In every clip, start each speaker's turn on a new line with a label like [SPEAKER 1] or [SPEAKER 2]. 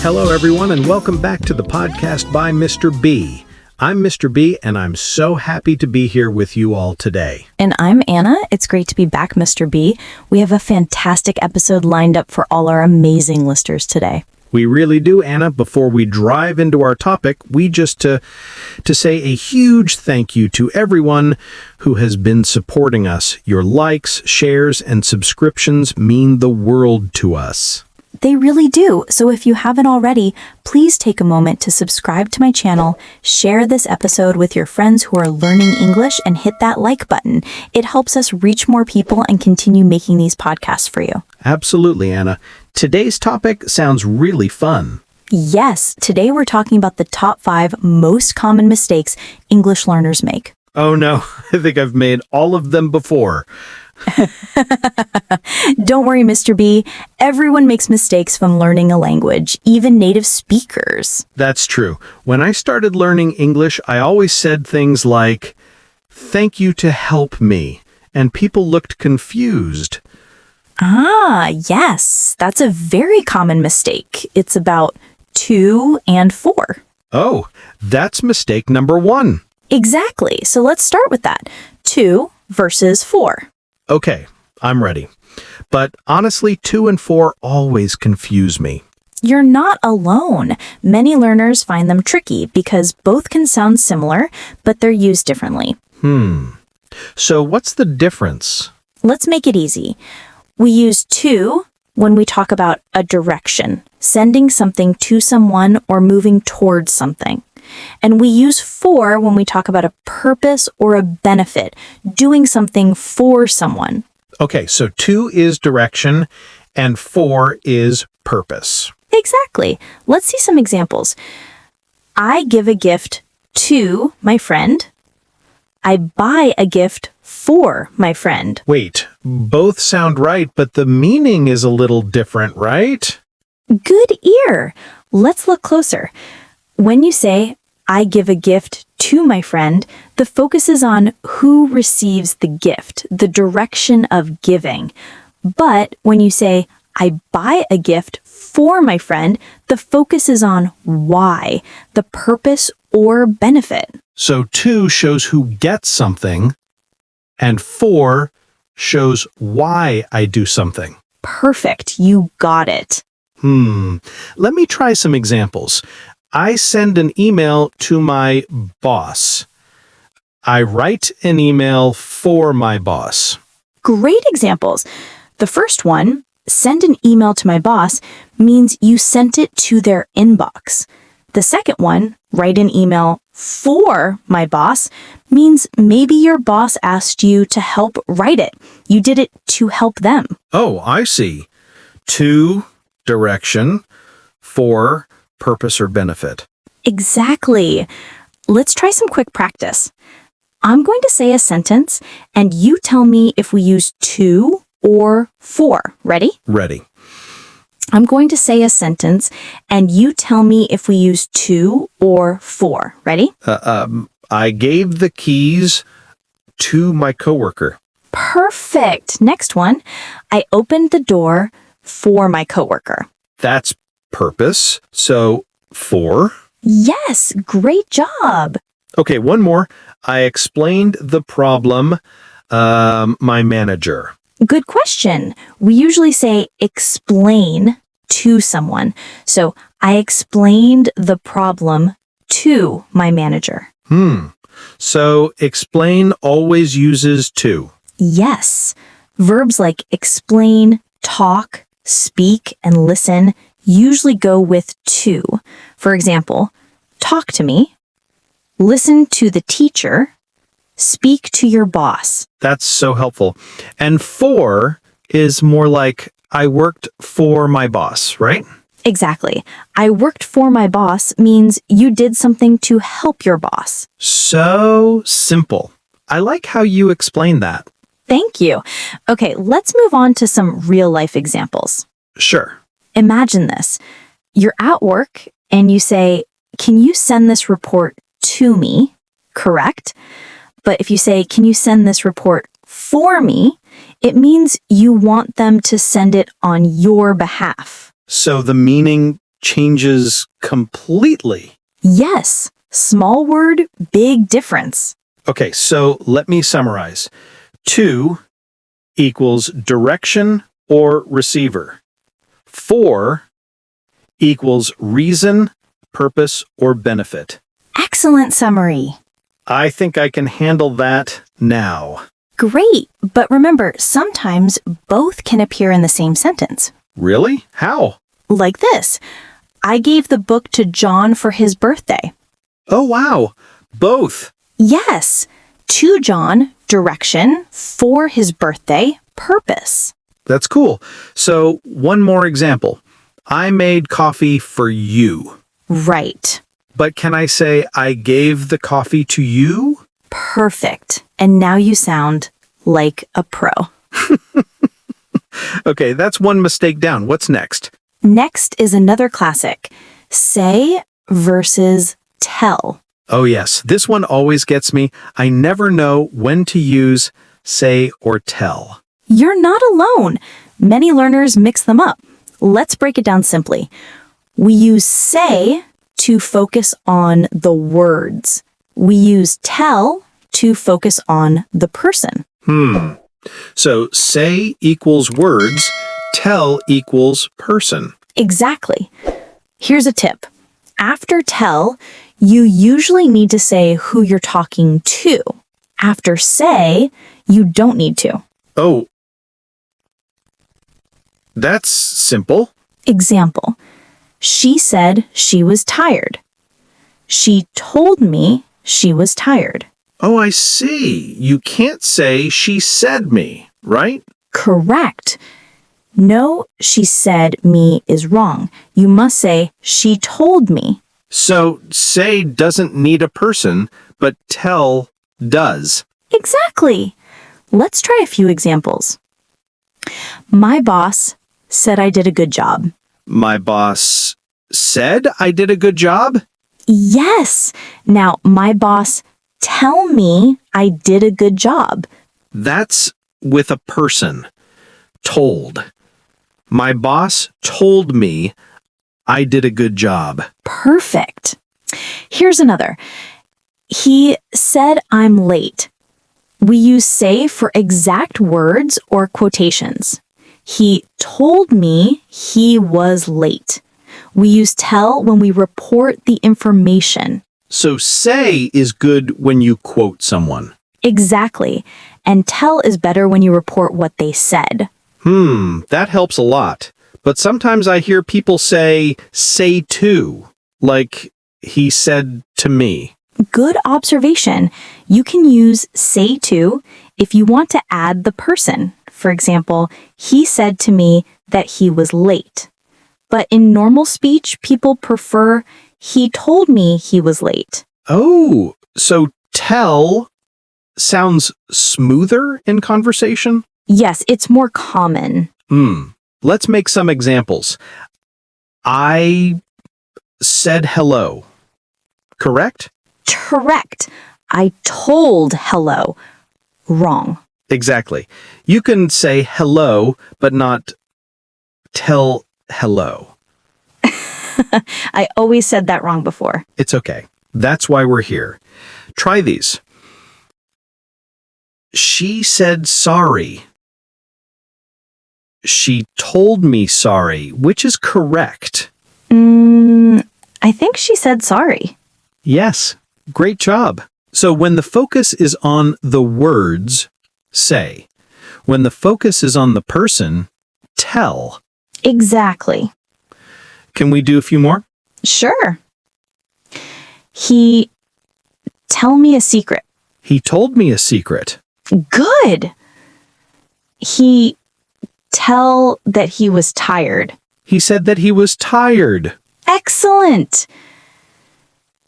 [SPEAKER 1] Hello, everyone, and welcome back to the podcast by Mr. B. I'm Mr. B, and I'm so happy to be here with you all today.
[SPEAKER 2] And I'm Anna. It's great to be back, Mr. B. We have a fantastic episode lined up for all our amazing listeners today.
[SPEAKER 1] We really do, Anna. Before we dive into our topic, we just to say a huge thank you to everyone who has been supporting us. Your likes, shares, and subscriptions mean the world to us.
[SPEAKER 2] They really do. So if you haven't already, please take a moment to subscribe to my channel, share this episode with your friends who are learning English, and hit that like button. It helps us reach more people and continue making these podcasts for you.
[SPEAKER 1] Absolutely, Anna. Today's topic sounds really fun.
[SPEAKER 2] Yes, today we're talking about the top 5 most common mistakes English learners make.
[SPEAKER 1] Oh no, I think I've made all of them before.
[SPEAKER 2] Don't worry, Mr. B. Everyone makes mistakes when learning a language, even native speakers.
[SPEAKER 1] That's true. When I started learning English, I always said things like, "Thank you to help me," and people looked confused.
[SPEAKER 2] Ah, yes, that's a very common mistake. It's about 2 and 4.
[SPEAKER 1] Oh, that's mistake number 1.
[SPEAKER 2] Exactly. So let's start with that. 2 versus 4.
[SPEAKER 1] Okay, I'm ready. But honestly, 2 and 4 always confuse me.
[SPEAKER 2] You're not alone. Many learners find them tricky because both can sound similar, but they're used differently.
[SPEAKER 1] So what's the difference?
[SPEAKER 2] Let's make it easy. We use to when we talk about a direction, sending something to someone or moving towards something. And we use for when we talk about a purpose or a benefit, doing something for someone.
[SPEAKER 1] Okay, so 2 is direction and 4 is purpose.
[SPEAKER 2] Exactly. Let's see some examples. I give a gift to my friend. I buy a gift for my friend.
[SPEAKER 1] Wait, both sound right, but the meaning is a little different, right?
[SPEAKER 2] Good ear. Let's look closer. When you say, I give a gift to my friend, the focus is on who receives the gift, the direction of giving. But when you say, I buy a gift for my friend, the focus is on why, the purpose or benefit.
[SPEAKER 1] So 2 shows who gets something, and 4 shows why I do something.
[SPEAKER 2] Perfect. You got it.
[SPEAKER 1] Let me try some examples. I send an email to my boss. I write an email for my boss.
[SPEAKER 2] Great examples. The first one, send an email to my boss, means you sent it to their inbox. The second one, write an email for my boss, means maybe your boss asked you to help write it. You did it to help them.
[SPEAKER 1] Oh, I see. 2, direction, 4, purpose or benefit.
[SPEAKER 2] Exactly. Let's try some quick practice. I'm going to say a sentence, and you tell me if we use to or for. Ready?
[SPEAKER 1] Ready.
[SPEAKER 2] I'm going to say a sentence, and you tell me if we use to or for. Ready?
[SPEAKER 1] I gave the keys to my coworker.
[SPEAKER 2] Perfect. Next one. I opened the door for my coworker.
[SPEAKER 1] That's purpose. So 4.
[SPEAKER 2] Yes, great job.
[SPEAKER 1] Okay, one more. I explained the problem, my manager.
[SPEAKER 2] Good question. We usually say explain to someone. So I explained the problem to my manager.
[SPEAKER 1] So explain always uses to.
[SPEAKER 2] Yes. Verbs like explain, talk, speak, and listen usually go with to. For example, talk to me, listen to the teacher, speak to your boss.
[SPEAKER 1] That's so helpful. And 4 is more like I worked for my boss, right?
[SPEAKER 2] Exactly. I worked for my boss means you did something to help your boss.
[SPEAKER 1] So simple. I like how you explain that.
[SPEAKER 2] Thank you. Okay, let's move on to some real-life examples.
[SPEAKER 1] Sure.
[SPEAKER 2] Imagine this. You're at work and you say, can you send this report to me? Correct? But if you say, can you send this report for me? It means you want them to send it on your behalf.
[SPEAKER 1] So the meaning changes completely.
[SPEAKER 2] Yes, small word, big difference.
[SPEAKER 1] Okay, so let me summarize. To equals direction or receiver. For equals reason, purpose, or benefit.
[SPEAKER 2] Excellent summary.
[SPEAKER 1] I think I can handle that now.
[SPEAKER 2] Great, but remember, sometimes both can appear in the same sentence.
[SPEAKER 1] Really? How?
[SPEAKER 2] Like this. I gave the book to John for his birthday.
[SPEAKER 1] Oh, wow. Both.
[SPEAKER 2] Yes. To John, direction. For his birthday, purpose.
[SPEAKER 1] That's cool. So, one more example. I made coffee for you.
[SPEAKER 2] Right.
[SPEAKER 1] But can I say I gave the coffee to you?
[SPEAKER 2] Perfect. And now you sound like a pro.
[SPEAKER 1] Okay, that's one mistake down. What's next?
[SPEAKER 2] Next is another classic. Say versus tell.
[SPEAKER 1] Oh, yes. This one always gets me. I never know when to use say or tell.
[SPEAKER 2] You're not alone. Many learners mix them up. Let's break it down simply. We use say to focus on the words. We use tell to focus on the person.
[SPEAKER 1] So say equals words, tell equals person.
[SPEAKER 2] Exactly. Here's a tip. After tell, you usually need to say who you're talking to. After say, you don't need to.
[SPEAKER 1] Oh, that's simple.
[SPEAKER 2] Example. She said she was tired. She told me she was tired.
[SPEAKER 1] Oh, I see. You can't say she said me, right?
[SPEAKER 2] Correct. No, she said me is wrong. You must say she told me.
[SPEAKER 1] So say doesn't need a person, but tell does.
[SPEAKER 2] Exactly. Let's try a few examples. My boss said I did a good job.
[SPEAKER 1] My boss said I did a good job?
[SPEAKER 2] Yes. Now, my boss tell me I did a good job.
[SPEAKER 1] That's with a person. Told. My boss told me I did a good job.
[SPEAKER 2] Perfect. Here's another. He said I'm late. We use say for exact words or quotations. He told me he was late. We use tell when we report the information.
[SPEAKER 1] So say is good when you quote someone.
[SPEAKER 2] Exactly. And tell is better when you report what they said.
[SPEAKER 1] That helps a lot. But sometimes I hear people say to, like he said to me.
[SPEAKER 2] Good observation. You can use say to if you want to add the person. For example, he said to me that he was late. But in normal speech, people prefer he told me he was late.
[SPEAKER 1] Oh, so tell sounds smoother in conversation?
[SPEAKER 2] Yes, it's more common.
[SPEAKER 1] Let's make some examples. I said hello. Correct?
[SPEAKER 2] Correct. I told hello. Wrong.
[SPEAKER 1] Exactly. You can say hello, but not tell hello.
[SPEAKER 2] I always said that wrong before.
[SPEAKER 1] It's okay. That's why we're here. Try these. She said sorry. She told me sorry. Which is correct?
[SPEAKER 2] I think she said sorry.
[SPEAKER 1] Yes. Great job. So when the focus is on the words, say. When the focus is on the person, tell.
[SPEAKER 2] Exactly.
[SPEAKER 1] Can we do a few more?
[SPEAKER 2] Sure. He tell me a secret.
[SPEAKER 1] He told me a secret.
[SPEAKER 2] Good. He tell that he was tired.
[SPEAKER 1] He said that he was tired.
[SPEAKER 2] Excellent.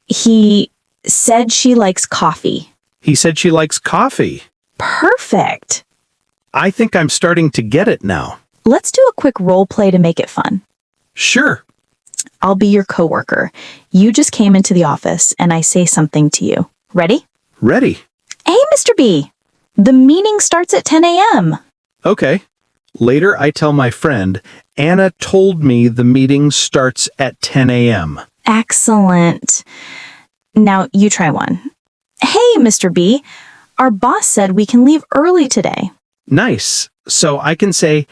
[SPEAKER 2] He said she likes coffee.
[SPEAKER 1] He said she likes coffee.
[SPEAKER 2] Perfect.
[SPEAKER 1] I think I'm starting to get it now.
[SPEAKER 2] Let's do a quick role play to make it fun.
[SPEAKER 1] Sure.
[SPEAKER 2] I'll be your coworker. You just came into the office and I say something to you. Ready?
[SPEAKER 1] Ready.
[SPEAKER 2] Hey, Mr. B. The meeting starts at 10 a.m.
[SPEAKER 1] Okay. Later, I tell my friend, Anna told me the meeting starts at 10 a.m.
[SPEAKER 2] Excellent. Now you try one. Hey, Mr. B, our boss said we can leave early today.
[SPEAKER 1] Nice. So I can say,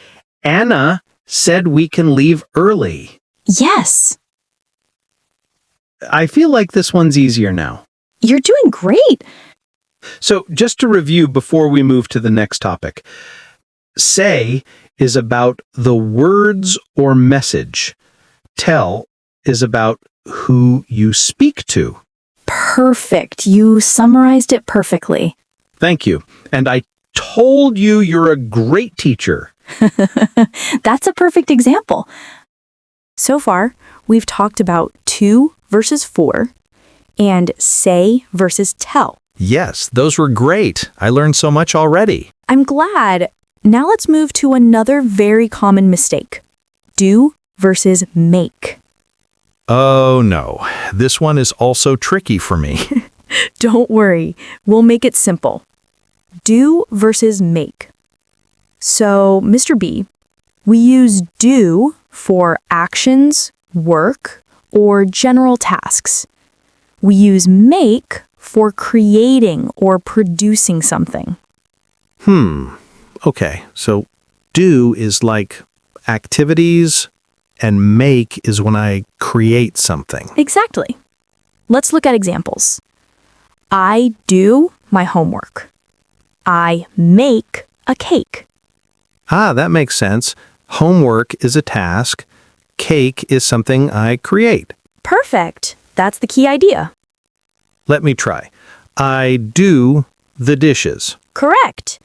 [SPEAKER 1] Anna said we can leave early.
[SPEAKER 2] Yes,
[SPEAKER 1] I feel like this one's easier now.
[SPEAKER 2] you're doing great.
[SPEAKER 1] So just to review before we move to the next topic, say is about the words or message. Tell is about who you speak to.
[SPEAKER 2] Perfect. You summarized it perfectly.
[SPEAKER 1] Thank you. And I told you you're a great teacher.
[SPEAKER 2] That's a perfect example. So far, we've talked about to versus for and say versus tell.
[SPEAKER 3] Yes, those were great. I learned so much already.
[SPEAKER 2] I'm glad. Now let's move to another very common mistake. Do versus make.
[SPEAKER 3] Oh no, this one is also tricky for me.
[SPEAKER 2] Don't worry, we'll make it simple. Do versus make. So, Mr. B, we use do for actions, work, or general tasks. We use make for creating or producing something.
[SPEAKER 3] Okay, so do is like activities and make is when I create something.
[SPEAKER 2] Exactly. Let's look at examples. I do my homework. I make a cake.
[SPEAKER 3] Ah, that makes sense. Homework is a task. Cake is something I create.
[SPEAKER 2] Perfect. That's the key idea.
[SPEAKER 3] Let me try. I do the dishes.
[SPEAKER 2] Correct.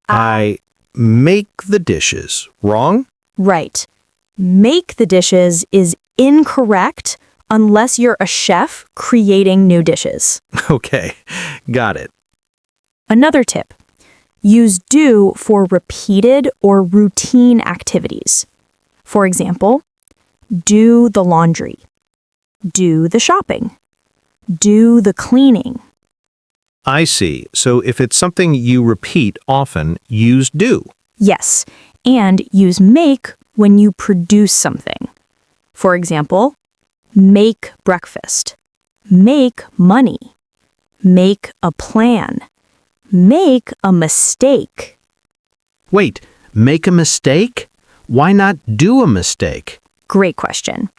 [SPEAKER 3] I make the dishes. Wrong?
[SPEAKER 2] Right. Make the dishes is incorrect unless you're a chef creating new dishes.
[SPEAKER 3] Okay, got it.
[SPEAKER 2] Another tip. Use do for repeated or routine activities. For example, do the laundry. Do the shopping. Do the cleaning.
[SPEAKER 3] I see. So if it's something you repeat often, use do.
[SPEAKER 2] Yes, and use make when you produce something. For example, make breakfast. Make money. Make a plan. Make a mistake.
[SPEAKER 1] Wait, make a mistake? Why not do a mistake?
[SPEAKER 2] Great question.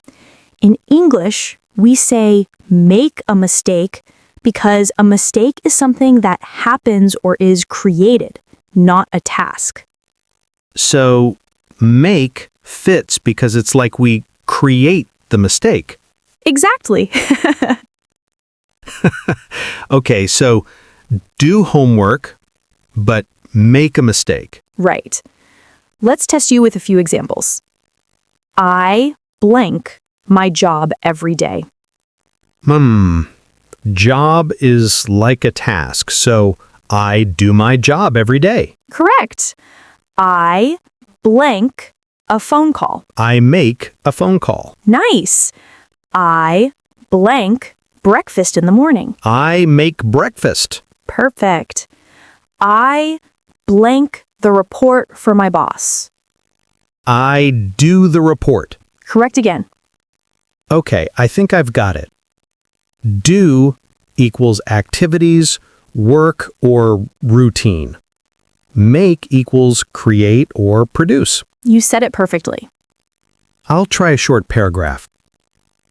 [SPEAKER 2] In English, we say make a mistake because a mistake is something that happens or is created, not a task.
[SPEAKER 1] So, make fits because it's like we create the mistake.
[SPEAKER 2] Exactly.
[SPEAKER 1] Okay, so do homework, but make a mistake.
[SPEAKER 2] Right. Let's test you with a few examples. I blank my job every day.
[SPEAKER 1] Job is like a task, so I do my job every day.
[SPEAKER 2] Correct. I blank a phone call.
[SPEAKER 1] I make a phone call.
[SPEAKER 2] Nice. I blank breakfast in the morning.
[SPEAKER 1] I make breakfast.
[SPEAKER 2] Perfect. I blank the report for my boss.
[SPEAKER 1] I do the report.
[SPEAKER 2] Correct again.
[SPEAKER 1] Okay, I think I've got it. Do equals activities, work, or routine. Make equals create or produce.
[SPEAKER 2] You said it perfectly.
[SPEAKER 1] I'll try a short paragraph.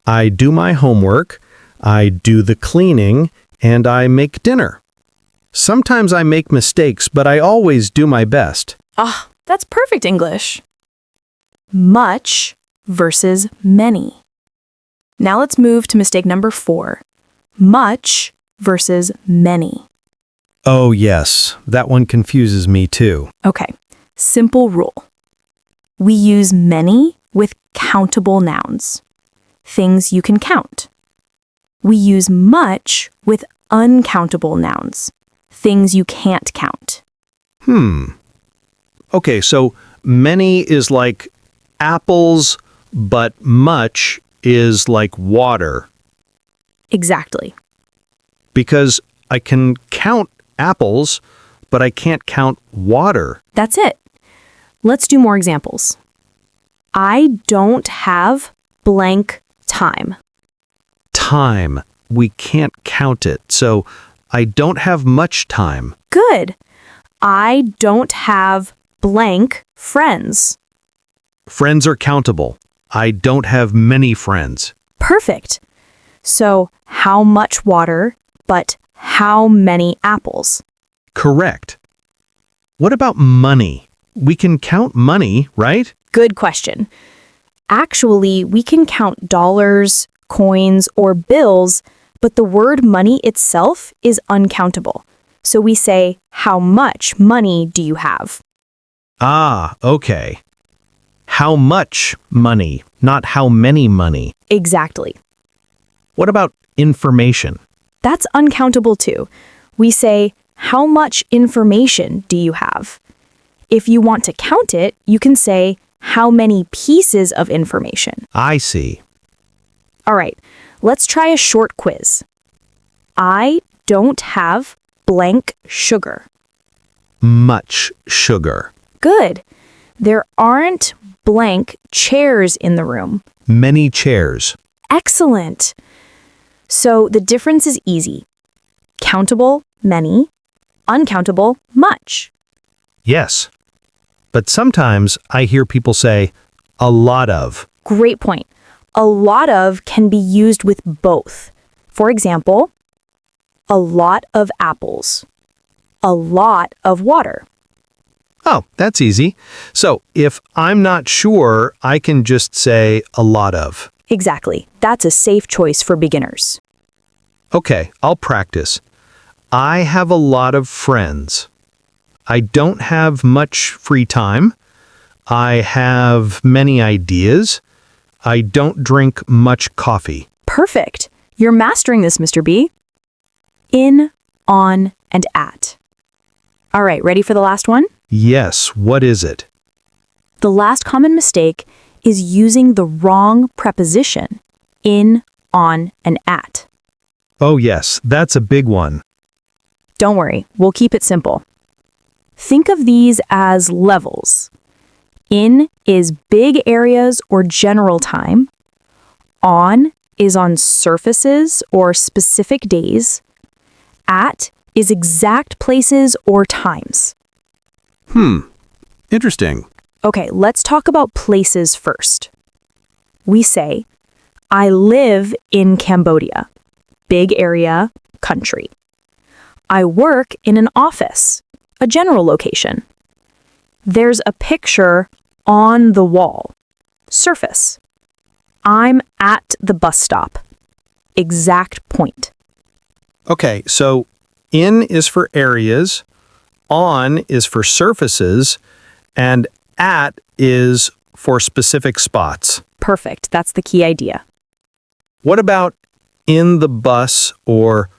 [SPEAKER 1] I do my homework, I do the cleaning, and I make dinner. Sometimes I make mistakes, but I always do my best.
[SPEAKER 2] Ah, that's perfect English. Much versus many. Now let's move to mistake number 4. Much versus many.
[SPEAKER 1] Oh yes, that one confuses me too.
[SPEAKER 2] Okay, simple rule. We use many with countable nouns, things you can count. We use much with uncountable nouns, things you can't count.
[SPEAKER 1] Okay, so many is like apples, but much is like water.
[SPEAKER 2] Exactly.
[SPEAKER 1] Because I can count apples, but I can't count water.
[SPEAKER 2] That's it. Let's do more examples. I don't have blank time.
[SPEAKER 3] Time. We can't count it, so I don't have much time.
[SPEAKER 2] Good. I don't have blank friends.
[SPEAKER 3] Friends are countable. I don't have many friends.
[SPEAKER 2] Perfect. So, how much water, but how many apples?
[SPEAKER 3] Correct. What about money? We can count money, right?
[SPEAKER 2] Good question. Actually, we can count dollars, coins, or bills, but the word money itself is uncountable. So we say, how much money do you have?
[SPEAKER 3] Ah, okay. How much money, not how many money.
[SPEAKER 2] Exactly.
[SPEAKER 3] What about information?
[SPEAKER 2] That's uncountable too. We say, how much information do you have? If you want to count it, you can say, how many pieces of information?
[SPEAKER 3] I see.
[SPEAKER 2] All right, let's try a short quiz. I don't have blank sugar.
[SPEAKER 3] Much sugar.
[SPEAKER 2] Good. There aren't blank chairs in the room.
[SPEAKER 3] Many chairs.
[SPEAKER 2] Excellent. So the difference is easy. Countable, many. Uncountable, much.
[SPEAKER 3] Yes. But sometimes I hear people say, a lot of.
[SPEAKER 2] Great point. A lot of can be used with both. For example, a lot of apples. A lot of water.
[SPEAKER 3] Oh, that's easy. So if I'm not sure, I can just say a lot of.
[SPEAKER 2] Exactly. That's a safe choice for beginners.
[SPEAKER 3] Okay, I'll practice. I have a lot of friends. I don't have much free time. I have many ideas. I don't drink much coffee.
[SPEAKER 2] Perfect. You're mastering this, Mr. B. In, on, and at. All right, ready for the last one?
[SPEAKER 3] Yes, what is it?
[SPEAKER 2] The last common mistake is using the wrong preposition, in, on, and at.
[SPEAKER 3] Oh yes, that's a big one.
[SPEAKER 2] Don't worry, we'll keep it simple. Think of these as levels. In is big areas or general time. On is on surfaces or specific days. At is exact places or times.
[SPEAKER 3] Interesting.
[SPEAKER 2] Okay, let's talk about places first. We say, I live in Cambodia. Big area, country. I work in an office, a general location. There's a picture on the wall, surface. I'm at the bus stop, exact point.
[SPEAKER 3] Okay, so in is for areas, on is for surfaces, and at is for specific spots.
[SPEAKER 2] Perfect, that's the key idea.
[SPEAKER 3] What about in the bus or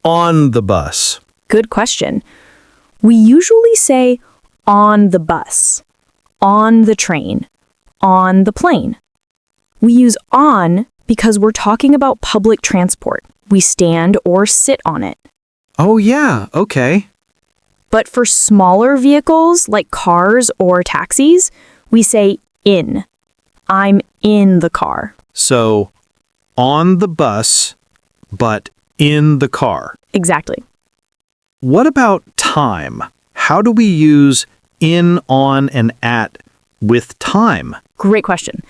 [SPEAKER 3] on the bus?
[SPEAKER 2] Good question. We usually say on the bus, on the train, on the plane. We use on because we're talking about public transport. We stand or sit on it.
[SPEAKER 3] Oh yeah, okay.
[SPEAKER 2] But for smaller vehicles like cars or taxis, we say in. I'm in the car.
[SPEAKER 3] So on the bus, but in the car.
[SPEAKER 2] Exactly.
[SPEAKER 3] What about time? How do we use in, on, and at with time?
[SPEAKER 2] Great question.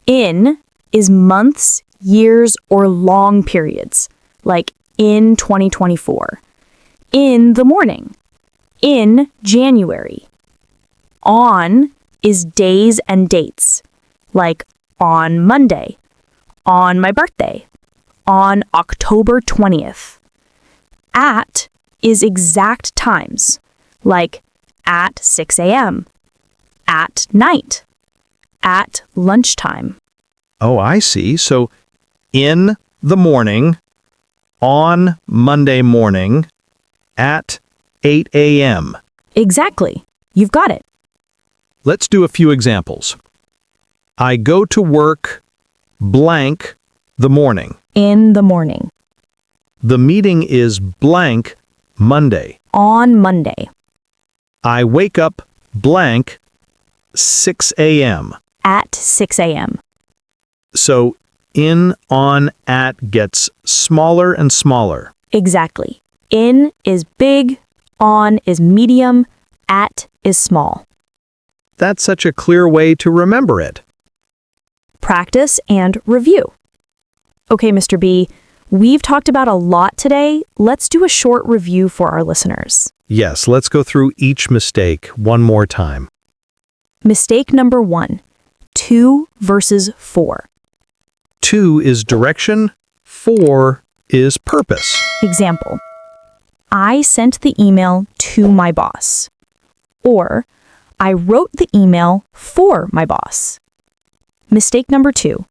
[SPEAKER 2] In is months, years, or long periods, like in 2024. In the morning. In January. On is days and dates, like on Monday, on my birthday, on October 20th. At is exact times, like at 6 a.m., at night, at lunchtime.
[SPEAKER 3] Oh, I see. So in the morning, on Monday morning, at 8 a.m.
[SPEAKER 2] Exactly. You've got it.
[SPEAKER 3] Let's do a few examples. I go to work blank the morning.
[SPEAKER 2] In the morning.
[SPEAKER 3] The meeting is blank Monday.
[SPEAKER 2] On Monday.
[SPEAKER 3] I wake up blank 6 a.m.
[SPEAKER 2] at 6 a.m.
[SPEAKER 3] So in, on, at gets smaller and smaller.
[SPEAKER 2] Exactly. In is big, on is medium, at is small.
[SPEAKER 3] That's such a clear way to remember it.
[SPEAKER 2] Practice and review. Okay, Mr. B, we've talked about a lot today. Let's do a short review for our listeners.
[SPEAKER 3] Yes, let's go through each mistake one more time.
[SPEAKER 2] Mistake number 1, 2 versus 4.
[SPEAKER 3] 2 is direction, 4 is purpose.
[SPEAKER 2] Example, I sent the email to my boss. Or, I wrote the email for my boss. Mistake number 2,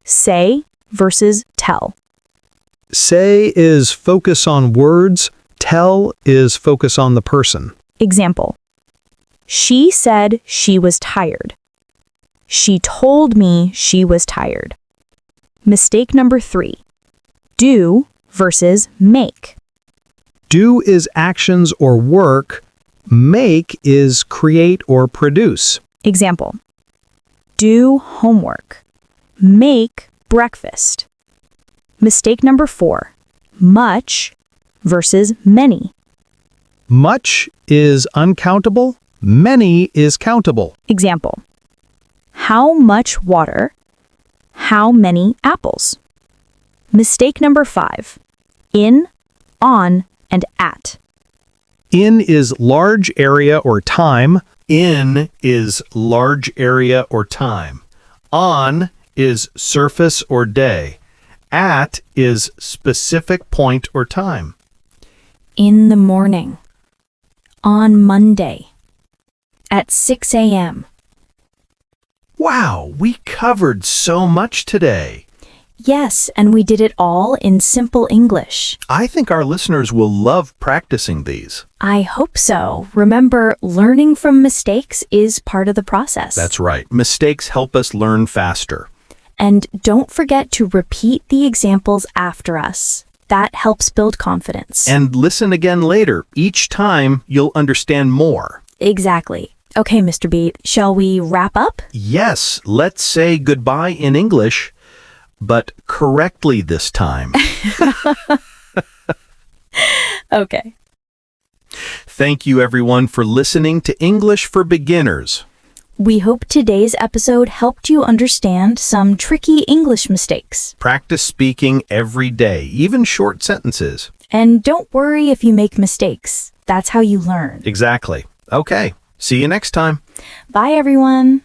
[SPEAKER 2] say versus tell.
[SPEAKER 3] Say is focus on words, tell is focus on the person.
[SPEAKER 2] Example, she said she was tired. She told me she was tired. Mistake number 3, do versus make.
[SPEAKER 3] Do is actions or work, make is create or produce.
[SPEAKER 2] Example, do homework. Make breakfast. Mistake number 4, much versus many.
[SPEAKER 3] Much is uncountable, many is countable.
[SPEAKER 2] Example, how much water? How many apples? Mistake number 5, in, on, and at.
[SPEAKER 3] In is large area or time. In is large area or time. On is surface or day. At is specific point or time.
[SPEAKER 2] In the morning. On Monday. At 6 a.m.
[SPEAKER 3] Wow, we covered so much today.
[SPEAKER 2] Yes, and we did it all in simple English.
[SPEAKER 3] I think our listeners will love practicing these.
[SPEAKER 2] I hope so. Remember, learning from mistakes is part of the process.
[SPEAKER 3] That's right. Mistakes help us learn faster.
[SPEAKER 2] And don't forget to repeat the examples after us. That helps build confidence.
[SPEAKER 3] And listen again later. Each time, you'll understand more.
[SPEAKER 2] Exactly. Okay, Mr. B, shall we wrap up?
[SPEAKER 3] Yes, let's say goodbye in English, but correctly this time.
[SPEAKER 2] Okay.
[SPEAKER 3] Thank you, everyone, for listening to English for Beginners.
[SPEAKER 2] We hope today's episode helped you understand some tricky English mistakes.
[SPEAKER 3] Practice speaking every day, even short sentences.
[SPEAKER 2] And don't worry if you make mistakes. That's how you learn.
[SPEAKER 3] Exactly. Okay. See you next time.
[SPEAKER 2] Bye, everyone.